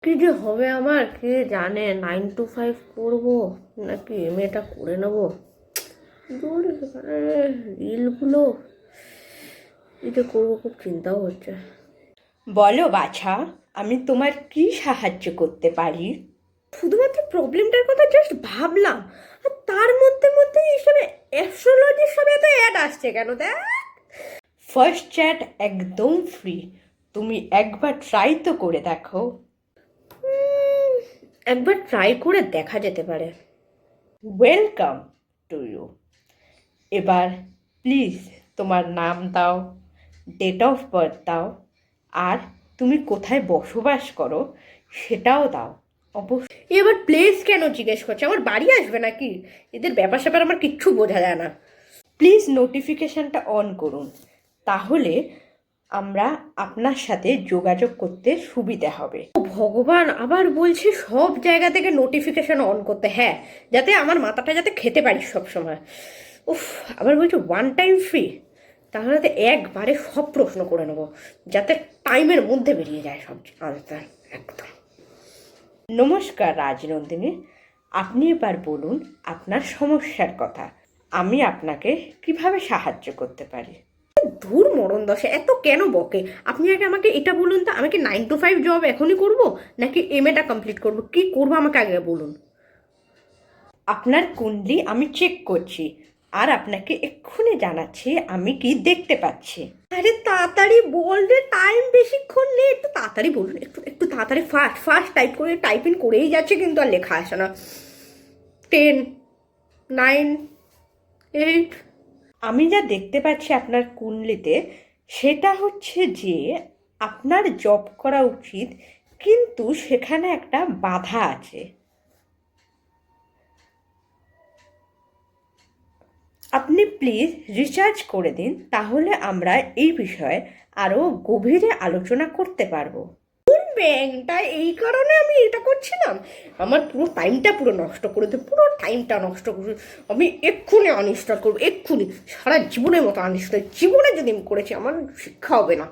কি যে হবে আমার কে জানে, 9 to 5 করবো নাকি এমএটা করে নেবো। রিলগুলো এটা করবো, খুব চিন্তাও হচ্ছে। বলো বাছা, আমি তোমার কি সাহায্য করতে পারি? শুধুমাত্র প্রবলেমটার কথা জাস্ট ভাবলাম, আর তার মধ্যে মধ্যে এইসবে অ্যাস্ট্রোলজির সব এত অ্যাড আসছে কেন দেখ। ফার্স্ট চ্যাট একদম ফ্রি, তুমি একবার ট্রাই তো করে দেখো। একবার ট্রাই করে দেখা যেতে পারে। Welcome to you. এবার প্লিজ তোমার নাম দাও, ডেট অফ বার্থ দাও, আর তুমি কোথায় বসবাস করো সেটাও দাও। অবশ্যই। এবার প্লেস কেন জিজ্ঞেস করছে? আমার বাড়ি আসবে নাকি? এদের ব্যাপার স্যাপার আমার কিচ্ছু বোঝা যায় না। প্লিজ নোটিফিকেশনটা অন করুন, তাহলে আমরা আপনার সাথে যোগাযোগ করতে সুবিধা হবে। ও ভগবান, আবার বলছে সব জায়গা থেকে নোটিফিকেশন অন করতে, হ্যাঁ, যাতে আমার মাথাটা যাতে খেতে পারি সব সময়। উফ, আবার বলছে 1 টাইম ফ্রি, তাহলে তো একবারে সব প্রশ্ন করে নেবো, যাতে টাইমের মধ্যে বেরিয়ে যায় সব আনসার একদম। নমস্কার রাজনন্দিনী, আপনি এবার বলুন আপনার সমস্যার কথা। আমি আপনাকে কিভাবে সাহায্য করতে পারি? ধুর মরণ দশে এত কেন বকে? আপনি আগে আমাকে এটা বলুন তো, আমাকে 9 to 5 জব এখনই করব নাকি এমএটা কমপ্লিট করব, কি করবো আমাকে আগে বলুন। আপনার কুণ্ডলি আমি চেক করছি, আর আপনাকে এক্ষুনি জানাচ্ছি আমি কি দেখতে পাচ্ছি। আরে তাড়াতাড়ি বল রে, টাইম বেশিক্ষণ নেই, একটু তাড়াতাড়ি বলুন, একটু একটু তাড়াতাড়ি ফাস্ট ফাস্ট টাইপিং করেই যাচ্ছে কিন্তু আর লেখা আসে না। 10, 9, 8। আমি যা দেখতে পাচ্ছি আপনার কুণ্ডলিতে, সেটা হচ্ছে যে আপনার জব করা উচিত, কিন্তু সেখানে একটা বাধা আছে। আপনি প্লিজ রিচার্জ করে দিন, তাহলে আমরা এই বিষয়ে আরও গভীরে আলোচনা করতে পারবো। ব্যাংকটা এই কারণে আমি এটা করছিলাম, আমার পুরো টাইমটা পুরো নষ্ট করে দিই, পুরো টাইমটা নষ্ট করে। আমি এক্ষুনি আনইনস্টল করবো, এক্ষুনি, সারা জীবনের মতো আনইনস্টল, জীবনে যদি আমি করেছি আমার শিক্ষা হবে না।